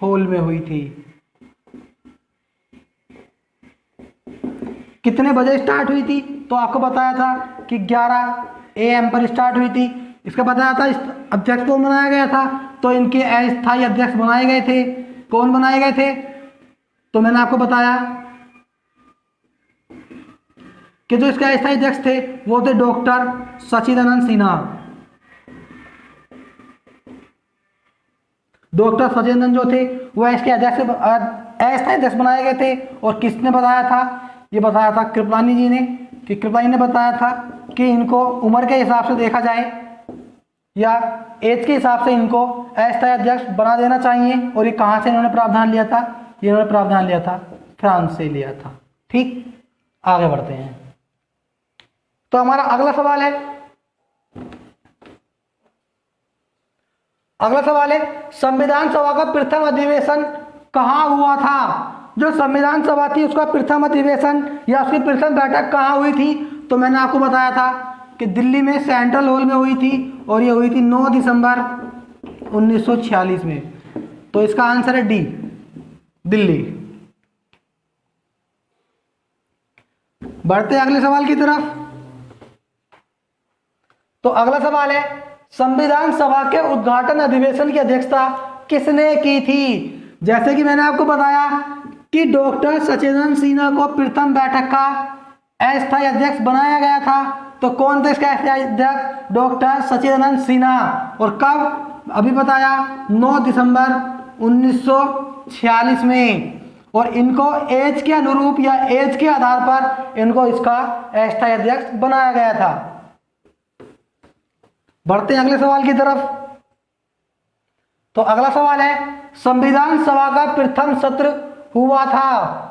हॉल में हुई थी। कितने बजे स्टार्ट हुई थी? तो आपको बताया था कि 11 AM पर स्टार्ट हुई थी। इसका बताया था अध्यक्ष कौन बनाया गया था? तो इनके अस्थायी अध्यक्ष बनाए गए थे। कौन बनाए गए थे? तो मैंने आपको बताया कि जो इसके अस्थायी अध्यक्ष थे वो थे डॉक्टर सच्चिदानंद सिन्हा। डॉक्टर सच्चिदानंद जो थे वह इसके अध्यक्ष, अस्थायी अध्यक्ष बनाए गए थे। और किसने बताया था? ये बताया था कृपलानी जी ने। कि कृपलानी ने बताया था कि इनको उम्र के हिसाब से देखा जाए या एज के हिसाब से इनको अस्थायी अध्यक्ष बना देना चाहिए। और ये कहाँ से इन्होंने प्रावधान लिया था? ये इन्होंने प्रावधान लिया था फ्रांस से लिया था। ठीक, आगे बढ़ते हैं। तो हमारा अगला सवाल है, अगला सवाल है, संविधान सभा का प्रथम अधिवेशन कहाँ हुआ था? जो संविधान सभा थी उसका प्रथम अधिवेशन या उसकी प्रथम बैठक कहाँ हुई थी? तो मैंने आपको बताया था कि दिल्ली में सेंट्रल हॉल में हुई थी। और ये हुई थी 9 दिसंबर 1946 में। तो इसका आंसर है डी, दिल्ली। बढ़ते हैं अगले सवाल की तरफ। तो अगला सवाल है, संविधान सभा के उद्घाटन अधिवेशन की अध्यक्षता किसने की थी? जैसे कि मैंने आपको बताया कि डॉक्टर सच्चिदानंद सिन्हा को प्रथम बैठक का अस्थायी अध्यक्ष बनाया गया था। तो कौन थे इसका अस्थायी अध्यक्ष? डॉक्टर सच्चिदानंद सिन्हा। और कब? अभी बताया 9 दिसंबर 1946 में। और इनको एज के अनुरूप या एज के आधार पर इनको इसका अस्थायी अध्यक्ष बनाया गया था। बढ़ते हैं अगले सवाल की तरफ। तो अगला सवाल है, संविधान सभा का प्रथम सत्र हुआ था।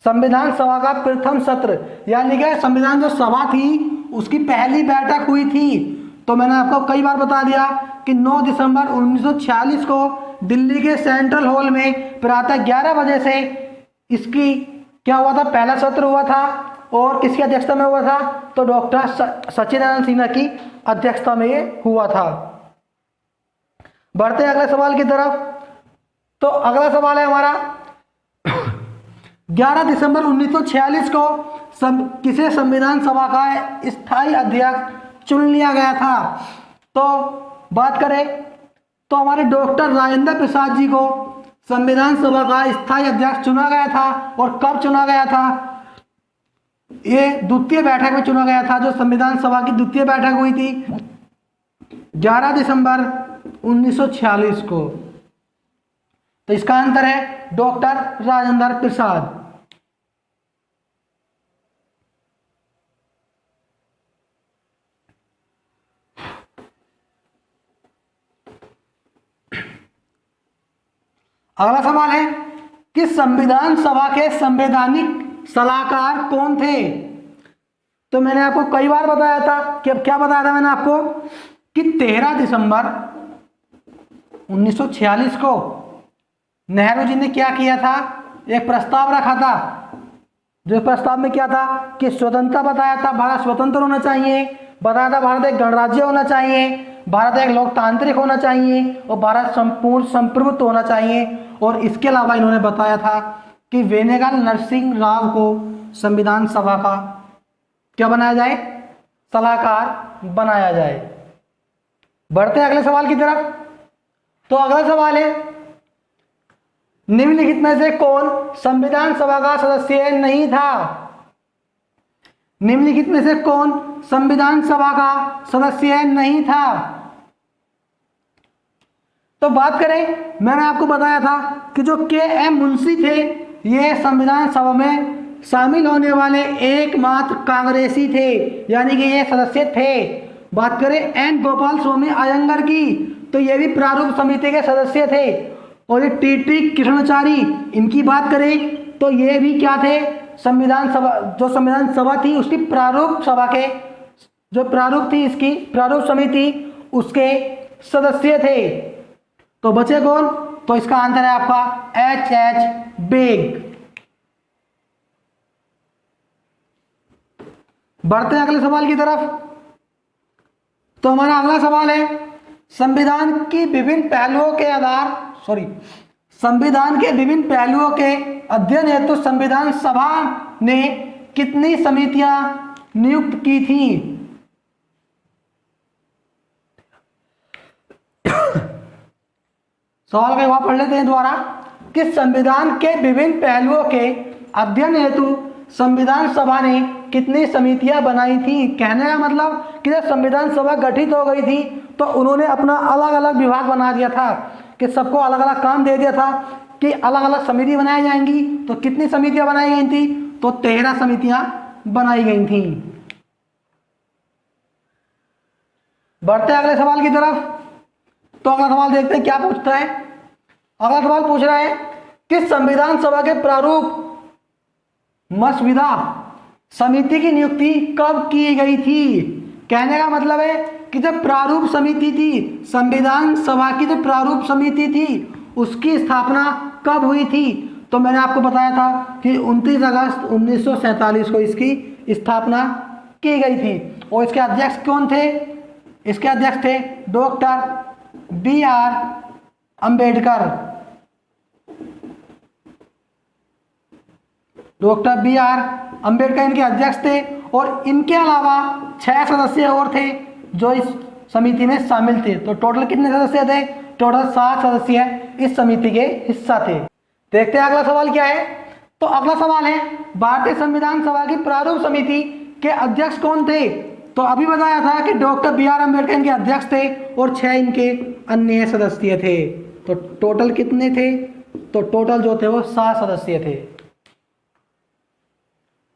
संविधान सभा का प्रथम सत्र यानी कि संविधान जो सभा थी उसकी पहली बैठक हुई थी। तो मैंने आपको कई बार बता दिया कि 9 दिसंबर 1946 को दिल्ली के सेंट्रल हॉल में प्रातः 11 बजे से इसकी क्या हुआ था, पहला सत्र हुआ था। और किसकी अध्यक्षता में हुआ था, तो डॉक्टर सच्चिदानंद सिन्हा की अध्यक्षता में ये हुआ था। बढ़ते हैं अगले सवाल की तरफ। तो अगला सवाल है हमारा, 11 दिसंबर 1946 को किसे संविधान सभा का स्थायी अध्यक्ष चुन लिया गया था। तो बात करें तो हमारे डॉक्टर राजेंद्र प्रसाद जी को संविधान सभा का स्थायी अध्यक्ष चुना गया था। और कब चुना गया था, ये द्वितीय बैठक में चुना गया था, जो संविधान सभा की द्वितीय बैठक हुई थी 11 दिसंबर 1946 को। तो इसका आंसर है डॉक्टर राजेंद्र प्रसाद। अगला सवाल है कि संविधान सभा के संवैधानिक सलाहकार कौन थे। तो मैंने आपको कई बार बताया था कि अब क्या बताया था मैंने आपको कि 13 दिसंबर 1946 को नेहरू जी ने क्या किया था, एक प्रस्ताव रखा था। जो प्रस्ताव में क्या था कि स्वतंत्रता बताया था, भारत स्वतंत्र होना चाहिए, बताया था भारत एक गणराज्य होना चाहिए, भारत एक लोकतांत्रिक होना चाहिए और भारत संपूर्ण संप्रभुत्व होना चाहिए। और इसके अलावा इन्होंने बताया था कि वेनेगल नरसिंह राव को संविधान सभा का क्या बनाया जाए, सलाहकार बनाया जाए। बढ़ते हैं अगले सवाल की तरफ। तो अगला सवाल है, निम्नलिखित में से कौन संविधान सभा का सदस्य नहीं था। निम्नलिखित में से कौन संविधान सभा का सदस्य नहीं था। तो बात करें, मैंने आपको बताया था कि जो के.एम. मुंशी थे ये संविधान सभा में शामिल होने वाले एकमात्र कांग्रेसी थे, यानी कि ये सदस्य थे। बात करें एन गोपाल स्वामी अयंगर की, तो ये भी प्रारूप समिति के सदस्य थे। और ये टी.टी. कृष्णाचारी, इनकी बात करें तो ये भी क्या थे, संविधान सभा, जो संविधान सभा थी उसकी प्रारूप सभा के, जो प्रारूप थी इसकी प्रारूप समिति, उसके सदस्य थे। तो बचे कौन, तो इसका आंसर है आपका एच.एच. बेग। बढ़ते हैं अगले सवाल की तरफ। तो हमारा अगला सवाल है, संविधान के विभिन्न पहलुओं के अध्ययन हेतु संविधान सभा ने कितनी समितियां नियुक्त की थी। सवाल का जवाब पढ़ लेते हैं दोबारा कि संविधान के विभिन्न पहलुओं के अध्ययन हेतु संविधान सभा ने कितनी समितियां बनाई थी। कहने का मतलब कि जब संविधान सभा गठित हो गई थी तो उन्होंने अपना अलग अलग विभाग बना दिया था, कि सबको अलग अलग काम दे दिया था कि अलग अलग समिति बनाई जाएंगी। तो कितनी समितियां बनाई गई थी, तो 13 समितियां बनाई गई थी। बढ़ते हैं अगले सवाल की तरफ। तो अगला सवाल देखते हैं क्या पूछता है। अगला सवाल पूछ रहा है कि संविधान सभा के प्रारूप मसविदा समिति की नियुक्ति कब की गई थी। कहने का मतलब है कि जब प्रारूप समिति थी, संविधान सभा की जो प्रारूप समिति थी उसकी स्थापना कब हुई थी। तो मैंने आपको बताया था कि 29 अगस्त 1947 को इसकी स्थापना की गई थी। और इसके अध्यक्ष कौन थे, इसके अध्यक्ष थे doctor B R. Ambedkar. Doctor B R. Ambedkar इनके अध्यक्ष थे। और इनके अलावा 6 सदस्य और थे जो इस समिति में शामिल थे। तो टोटल कितने सदस्य थे, टोटल 7 सदस्य इस समिति के हिस्सा थे। देखते हैं अगला सवाल क्या है। तो अगला सवाल है, भारतीय संविधान सभा की प्रारूप समिति के अध्यक्ष कौन थे। तो अभी बताया था कि डॉक्टर बी.आर. अंबेडकर इनके अध्यक्ष थे और 6 इनके अन्य सदस्य थे। तो टोटल कितने थे, तो टोटल जो थे वो 7 सदस्य थे।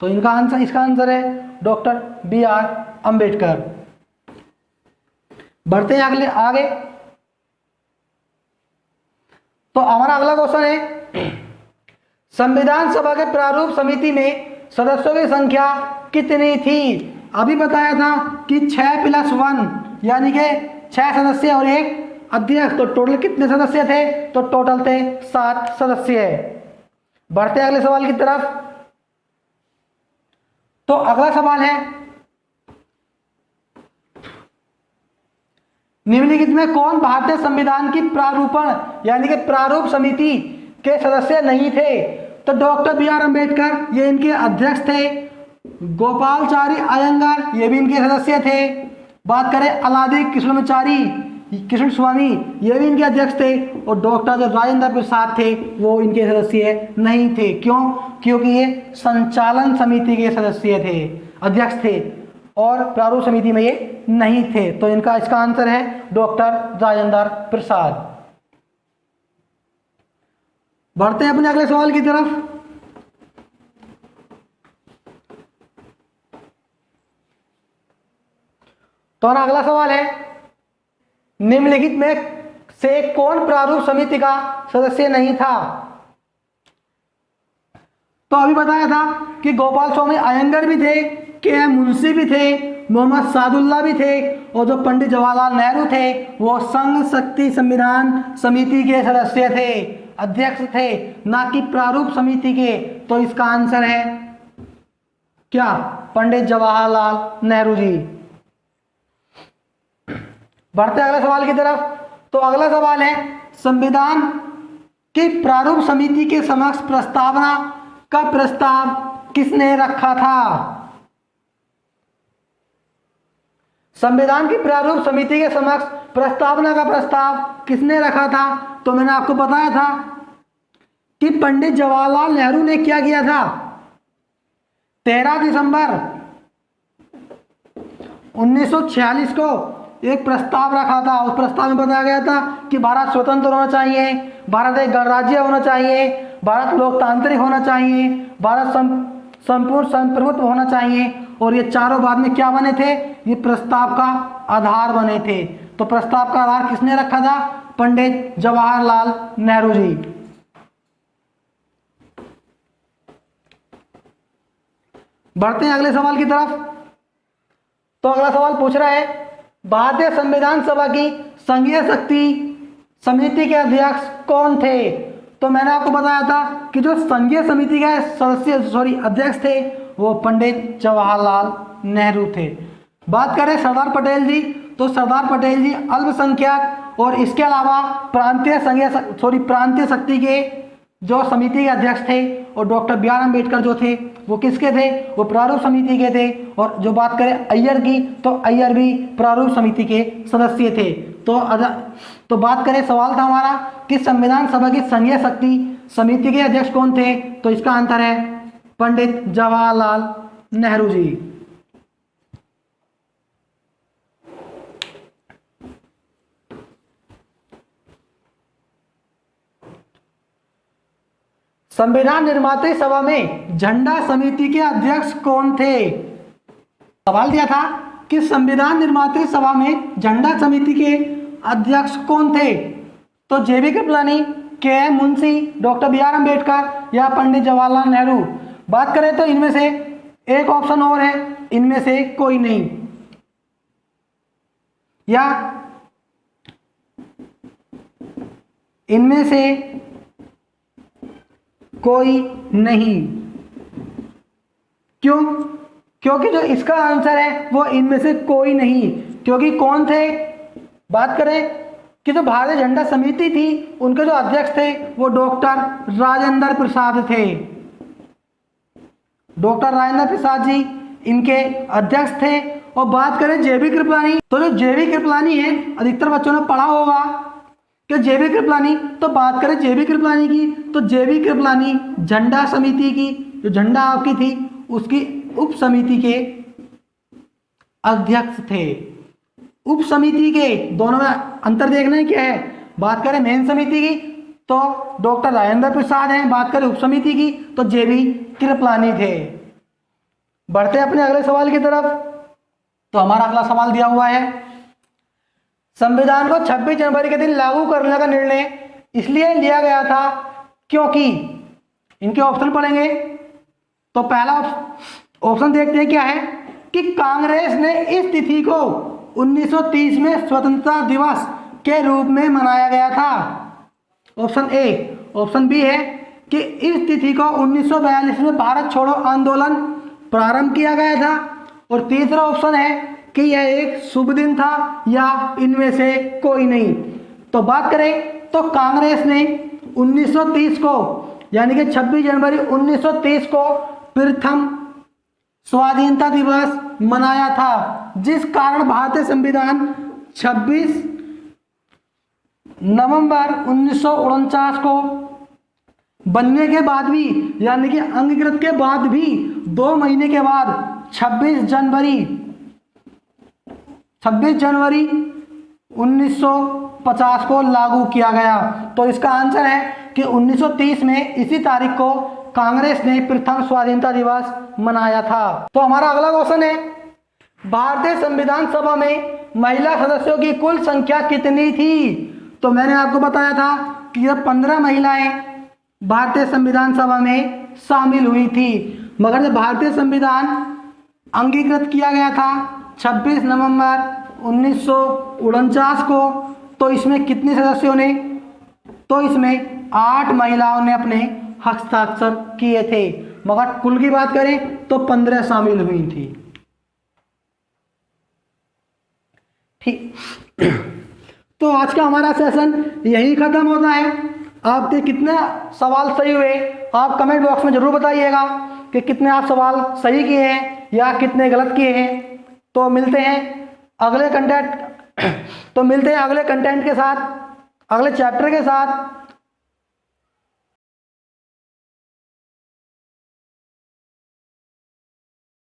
तो इनका आंसर, इसका आंसर है डॉक्टर बी आर अंबेडकर। बढ़ते हैं अगले आगे। तो हमारा अगला क्वेश्चन है, संविधान सभा के प्रारूप समिति में सदस्यों की संख्या कितनी थी? अभी बताया था कि 6+1 यानी कि 6 सदस्य और एक अध्यक्ष, तो टोटल कितने सदस्य थे? तो टोटल थे 7 सदस्य। बढ़ते हैं अगले सवाल की तरफ। तो अगला सवाल है, निम्नलिखित में कौन भारतीय संविधान की प्रारूपण यानी कि प्रारूप समिति के सदस्य नहीं थे? तो डॉक्टर बी आर अंबेडकर, ये इनके अध्यक्ष थे। गोपालचारी अयंगार, ये भी इनके सदस्य थे। बात करें अलादी कृष्ण स्वामी, ये भी इनके अध्यक्ष थे। और डॉक्टर जो राजेंद्र प्रसाद थे वो इनके सदस्य नहीं थे। क्यों? क्योंकि ये संचालन समिति के सदस्य थे, अध्यक्ष थे, और प्रारूप समिति में ये नहीं थे। तो इनका इसका आंसर है डॉक्टर राजेंद्र प्रसाद। बढ़ते हैं अपने अगले सवाल की तरफ। तो अगला सवाल है, निम्नलिखित में से कौन प्रारूप समिति का सदस्य नहीं था? तो अभी बताया था कि गोपाल स्वामी अयंगर भी थे, के एम मुंशी भी थे, मोहम्मद सादुल्ला भी थे, और जो पंडित जवाहरलाल नेहरू थे वो संघ शक्ति संविधान समिति के सदस्य थे, अध्यक्ष थे, ना कि प्रारूप समिति के। तो इसका आंसर है क्या? पंडित जवाहरलाल नेहरू जी। बढ़ते अगले सवाल की तरफ। तो अगला सवाल है, संविधान की प्रारूप समिति के समक्ष प्रस्तावना का प्रस्ताव किसने रखा था? संविधान की प्रारूप समिति के समक्ष प्रस्तावना का प्रस्ताव किसने रखा था? तो मैंने आपको बताया था कि पंडित जवाहरलाल नेहरू ने क्या किया था? 13 दिसंबर 1946 को एक प्रस्ताव रखा था। उस प्रस्ताव में बताया गया था कि भारत स्वतंत्र होना चाहिए, भारत एक गणराज्य होना चाहिए, भारत लोकतांत्रिक होना चाहिए, भारत संपूर्ण संप्रभुत्व होना चाहिए। और ये चारों बाद में क्या बने थे? ये प्रस्ताव का आधार बने थे। तो प्रस्ताव का आधार किसने रखा था? पंडित जवाहरलाल नेहरू जी। बढ़ते हैं अगले सवाल की तरफ। तो अगला सवाल पूछ रहा है, भारतीय संविधान सभा की संघीय शक्ति समिति के अध्यक्ष कौन थे? तो मैंने आपको बताया था कि जो संघीय समिति के अध्यक्ष थे वो पंडित जवाहरलाल नेहरू थे। बात करें सरदार पटेल जी, तो सरदार पटेल जी अल्पसंख्यक और इसके अलावा प्रांतीय शक्ति के जो समिति के अध्यक्ष थे। और डॉक्टर बी आर अम्बेडकर जो थे वो किसके थे? वो प्रारूप समिति के थे। और जो बात करें अय्यर की, तो अय्यर भी प्रारूप समिति के सदस्य थे। तो बात करें, सवाल था हमारा कि संविधान सभा की संघीय शक्ति समिति के अध्यक्ष कौन थे? तो इसका आंसर है पंडित जवाहरलाल नेहरू जी। संविधान निर्मात्री सभा में झंडा समिति के अध्यक्ष कौन थे? सवाल दिया था कि संविधान निर्मात्री सभा में झंडा समिति के अध्यक्ष कौन थे? तो J B Kripalani, K M Munshi, doctor B R Ambedkar या पंडित जवाहरलाल नेहरू। बात करें तो इनमें से एक ऑप्शन और है, इनमें से कोई नहीं, या इनमें से कोई नहीं। क्यों? क्योंकि जो इसका आंसर है वो इनमें से कोई नहीं। क्योंकि कौन थे? बात करें कि जो भारतीय झंडा समिति थी उनके जो अध्यक्ष थे वो डॉक्टर राजेंद्र प्रसाद थे। डॉक्टर राजेंद्र प्रसाद जी इनके अध्यक्ष थे। और बात करें जेबी कृपलानी, तो जो जेबी कृपलानी है, अधिकतर बच्चों ने पढ़ा होगा कि जेबी कृपलानी, तो बात करें जेबी कृपलानी की, तो जेबी कृपलानी झंडा समिति की, जो झंडा आपकी थी उसकी उप समिति के अध्यक्ष थे। उप समिति के दोनों में अंतर देखना है क्या है। बात करें मेन समिति की तो डॉक्टर राजेंद्र प्रसाद हैं, बात करें उप समिति की तो जेबी कृपलानी थे। बढ़ते हैं अपने अगले सवाल की तरफ। तो हमारा अगला सवाल दिया हुआ है, संविधान को 26 जनवरी के दिन लागू करने का निर्णय इसलिए लिया गया था क्योंकि, इनके ऑप्शन पढ़ेंगे। तो पहला ऑप्शन देखते हैं क्या है कि कांग्रेस ने इस तिथि को 1930 में स्वतंत्रता दिवस के रूप में मनाया गया था, ऑप्शन ए। ऑप्शन बी है कि इस तिथि को 1942 में भारत छोड़ो आंदोलन प्रारंभ किया गया था, और तीसरा ऑप्शन है कि यह एक शुभ दिन था, या इनमें से कोई नहीं। तो बात करें तो कांग्रेस ने 1930 को, यानी कि 26 जनवरी 1930 को प्रथम स्वाधीनता दिवस मनाया था, जिस कारण भारतीय संविधान 26 नवंबर 1949 को बनने के बाद भी, यानी कि अंगीकृत के बाद भी 2 महीने के बाद 26 जनवरी 1950 को लागू किया गया। तो इसका आंसर है कि 1930 में इसी तारीख को कांग्रेस ने प्रथम स्वाधीनता दिवस मनाया था। तो हमारा अगला क्वेश्चन है, भारतीय संविधान सभा में महिला सदस्यों की कुल संख्या कितनी थी? तो मैंने आपको बताया था कि यह 15 महिलाएं भारतीय संविधान सभा में शामिल हुई थी, मगर जब भारतीय संविधान अंगीकृत किया गया था 26 नवंबर 1949 को, तो इसमें कितने सदस्यों ने, तो इसमें 8 महिलाओं ने अपने हस्ताक्षर किए थे, मगर कुल की बात करें तो 15 शामिल हुई थी। ठीक, तो आज का हमारा सेशन यही खत्म होता है। आपके कितने सवाल सही हुए आप कमेंट बॉक्स में जरूर बताइएगा कि कितने आप सवाल सही किए हैं या कितने गलत किए हैं। तो मिलते हैं अगले कंटेंट के साथ, अगले चैप्टर के साथ।